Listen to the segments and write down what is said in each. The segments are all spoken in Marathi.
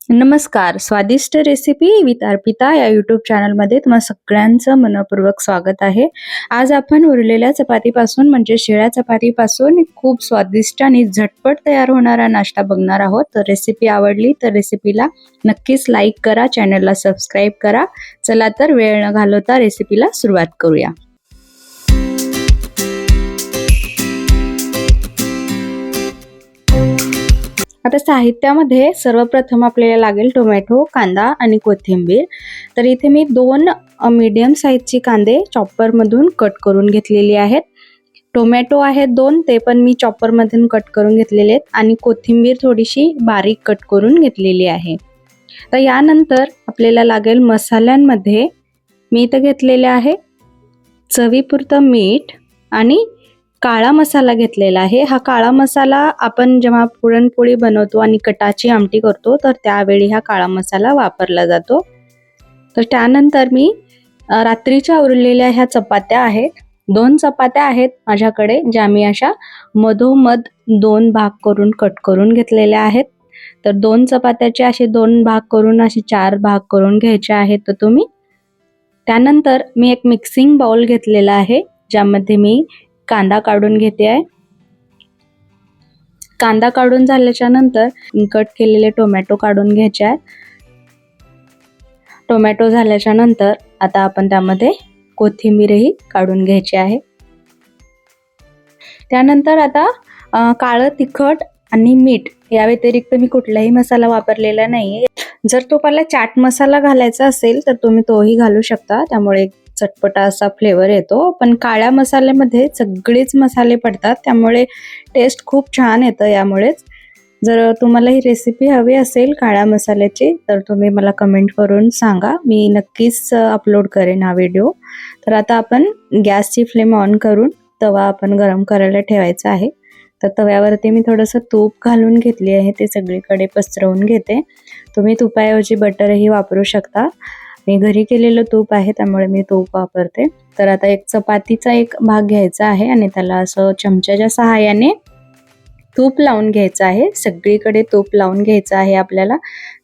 नमस्कार. स्वादिष्ट रेसिपी विथ अर्पिता या यूट्यूब चॅनलमध्ये तुम्हा सगळ्यांचं मनपूर्वक स्वागत आहे. आज आपण उरलेल्या चपातीपासून म्हणजे शिळ्या चपातीपासून खूप स्वादिष्ट आणि झटपट तयार होणारा नाश्ता बघणार आहोत. तर रेसिपी आवडली तर रेसिपीला नक्कीच लाईक करा, चॅनलला सबस्क्राईब करा. चला तर वेळ न घालवता रेसिपीला सुरुवात करूया. आता साहित्यामध्ये सर्वप्रथम आपल्याला लागेल टोमॅटो, कांदा आणि कोथिंबीर. तर इथे मी 2 मीडियम साईजची कांदे चॉपरमधून कट करून घेतलेली आहेत. टोमॅटो आहेत 2, ते पण मी चॉपरमधून कट करून घेतलेले आहेत आणि कोथिंबीर थोडीशी बारीक कट करून घेतलेली आहे. तर यानंतर आपल्याला लागेल मसाल्यांमध्ये मी इथं घेतलेले आहे चवीपुरतं मीठ आणि काळा मसाला घेतलेला आहे. हा काळा मसाला आपण जेव्हा पुरणपोळी बनवतो आणि कटाची आमटी करतो तर त्यावेळी हा काळा मसाला वापरला जातो. तर त्यानंतर मी रात्रीच्या उरलेल्या ह्या चपात्या आहेत. 2 चपात्या आहेत माझ्याकडे, ज्या मी अशा मधोमध 2 भाग करून कट करून घेतलेल्या आहेत. तर 2 चपात्याचे असे 2 भाग करून असे 4 भाग करून घ्यायचे आहेत. तर तुम्ही त्यानंतर मी एक मिक्सिंग बाउल घेतलेला आहे, ज्यामध्ये मी कांदा काढून घेते आहे. कांदा काढून झाल्याच्या नंतर कट केलेले टोमॅटो काढून घ्यायचे आहेत. टोमॅटो झाल्याच्या नंतर आता आपण त्यामध्ये कोथिंबीरही काढून घ्यायची आहे. त्यानंतर आता काळं तिखट आणि मीठ या व्यतिरिक्त मी कुठलाही मसाला वापरलेला नाहीये. जर तुम्हाला चाट मसाला घालायचा असेल तर तुम्ही तोही घालू शकता, त्यामुळे चटपटा असा फ्लेवर येतो. पण काळ्या मसाल्यामध्ये सगळेच मसाले पडतात, त्यामुळे टेस्ट खूप छान येतं. यामुळेच जर तुम्हाला ही रेसिपी हवी असेल काळ्या मसाल्याची तर तुम्ही मला कमेंट करून सांगा, मी नक्कीच अपलोड करेन हा व्हिडिओ. तर आता आपण गॅसची फ्लेम ऑन करून तवा आपण गरम करायला ठेवायचा आहे. तर तव्यावरती मी थोडंसं तूप घालून घेतली आहे, ते सगळीकडे पसरवून घेते. तुम्ही तुपाऐवजी बटरही वापरू शकता. मी घरी केलेलं तूप आहे त्यामुळे मी तूप वापरते. तर आता एक चपातीचा एक भाग घ्यायचा आहे आणि त्याला असं चमच्याच्या सहाय्याने तूप लावून घ्यायचं आहे. सगळीकडे तूप लावून घ्यायचं आहे आपल्याला.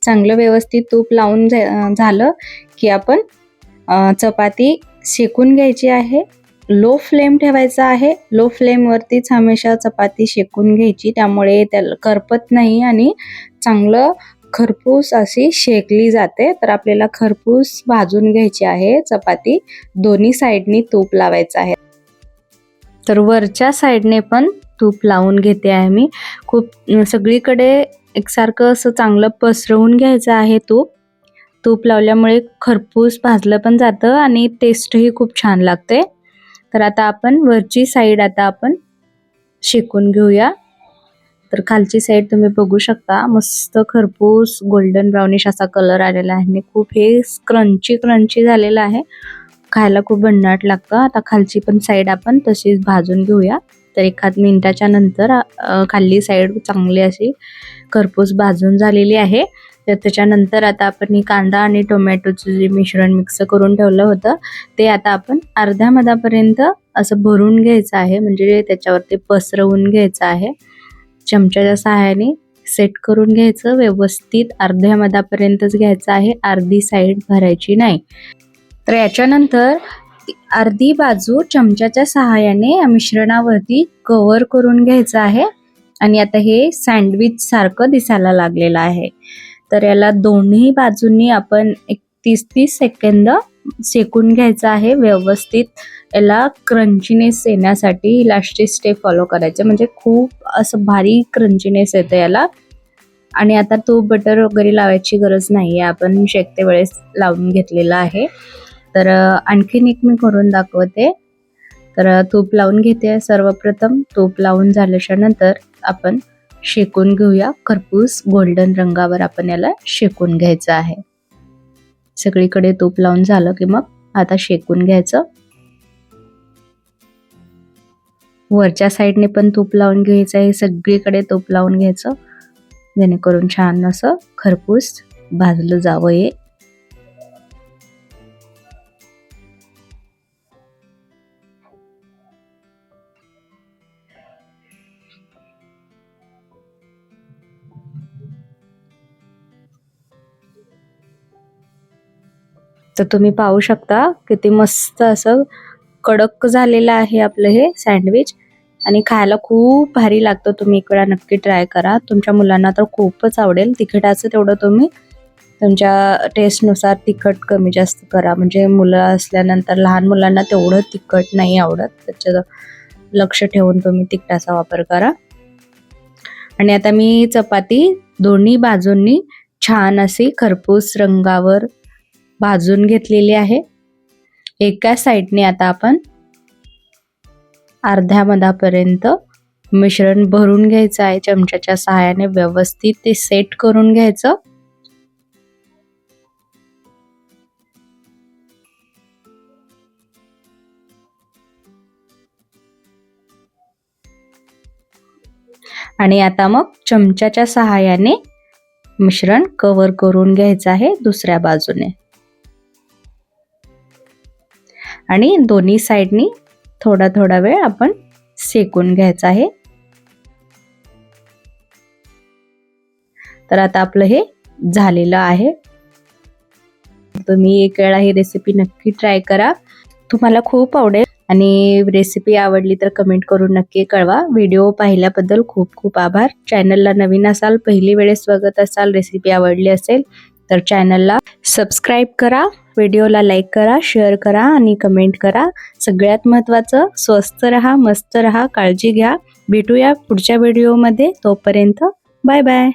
चांगलं व्यवस्थित तूप लावून झालं की आपण चपाती शेकून घ्यायची आहे. लो फ्लेम ठेवायचा आहे. लो फ्लेमवरतीच हमेशा चपाती शेकून घ्यायची, त्यामुळे त्याला करपत नाही आणि चांगलं खरपूस अशी शेकली जाते. तर आपल्याला खरपूस भाजून घ्यायची आहे चपाती. दोन्ही साईडनी तूप लावायचं आहे. तर वरच्या साईडने पण तूप लावून घेते आहे मी. खूप सगळीकडे एकसारखं असं चांगलं पसरवून घ्यायचं आहे तूप. तूप लावल्यामुळे खरपूस भाजलं पण जातं आणि टेस्टही खूप छान लागते. तर आता आपण वरची साईड आता आपण शेकून घेऊया. तर खालची साईड तुम्ही बघू शकता, मस्त खरपूस गोल्डन ब्राउनिश असा कलर आलेला आहे आणि खूप हे क्रंची झालेलं आहे. खायला खूप भन्नाट लागतं. आता खालची पण साईड आपण तशीच भाजून घेऊया. तर 1 मिनिटाच्या नंतर खाली साईड चांगली अशी खरपूस भाजून झालेली आहे. तर त्याच्यानंतर आता आपण ही कांदा आणि टोमॅटोचं जे मिश्रण मिक्स करून ठेवलं होतं ते आता आपण अर्ध्या मधापर्यंत असं भरून घ्यायचं आहे, म्हणजे त्याच्यावरती पसरवून घ्यायचं आहे. चमच्याच्या सहाय्याने सेट करून घ्यायचं व्यवस्थित. अर्ध्या मधापर्यंतच घ्यायचं आहे, अर्धी साईड भरायची नाही. तर याच्यानंतर अर्धी बाजू चमच्याच्या सहाय्याने मिश्रणावरती कव्हर करून घ्यायचं आहे आणि आता हे सँडविच सारखं दिसायला लागलेलं आहे. तर याला दोन्ही बाजूंनी आपण एक 30-30 सेकंद शेकून घ्यायचं आहे व्यवस्थित. याला क्रंचीनेस येण्यासाठी लास्टची स्टेप फॉलो करायचं, म्हणजे खूप असं भारी क्रंचीनेस येतं याला. आणि आता तूप बटर वगैरे लावायची गरज नाहीये, आपण शेकते वेळेस लावून घेतलेलं आहे. तर आणखीन एक मी करून दाखवते. तर तूप लावून घेते. सर्वप्रथम तूप लावून झाल्याच्या नंतर आपण शेकून घेऊया. खरपूस गोल्डन रंगावर आपण याला शेकून घ्यायचं आहे. सगळीकडे तूप लावून झालं की मग आता शेकून घ्यायचं. वरच्या साईडने पण तूप लावून घ्यायचं आहे, सगळीकडे तूप लावून घ्यायचं, जेणेकरून छान असं खरपूस भाजलं जावं हे. तर तुम्ही पाहू शकता किती मस्त असं कडक झालेलं आहे आपलं हे सँडविच आणि खायला खूप भारी लागतं. तुम्ही एक वेळा नक्की ट्राय करा. तुमच्या मुलांना तर खूपच आवडेल. तिखटाचं तेवढं तुम्ही तुमच्या टेस्टनुसार तिखट कमी जास्त करा. म्हणजे मुलं असल्यानंतर लहान मुलांना तेवढं तिखट नाही आवडत. त्याचं लक्ष ठेवून तुम्ही तिखटाचा वापर करा. आणि आता मी चपाती दोन्ही बाजूंनी छान अशी खरपूस रंगावर भाजून घेतलेली आहे. एका साईडने आता आपण अर्ध्या मधापर्यंत मिश्रण भरून घ्यायचं आहे. चमच्याच्या सहाय्याने व्यवस्थित ते सेट करून घ्यायचं. आणि आता मग चमच्याच्या सहाय्याने मिश्रण कव्हर करून घ्यायचं आहे दुसऱ्या बाजूने आणि दोन्ही साइडनी थोडा थोडा वेळ आपण शेकून घ्यायचं आहे. तर आता आपलं हे झालेलं आहे. तुम्ही एक वेळा ही रेसिपी नक्की ट्राय करा. तुम्हाला खूप आवडेल आणि रेसिपी आवडली तर कमेंट करून नक्की कळवा. व्हिडिओ पाहिल्याबद्दल खूप खूप आभार. चॅनलला नवीन असाल, पहिली वेळेस बघत असाल, रेसिपी आवडली असेल तर चॅनलला सबस्क्राईब करा, व्हिडिओला लाईक करा, शेअर करा आणि कमेंट करा. सगळ्यात महत्त्वाचं स्वस्त रहा, मस्त रहा, काळजी घ्या. भेटूया पुढच्या व्हिडिओमध्ये. तोपर्यंत बाय बाय.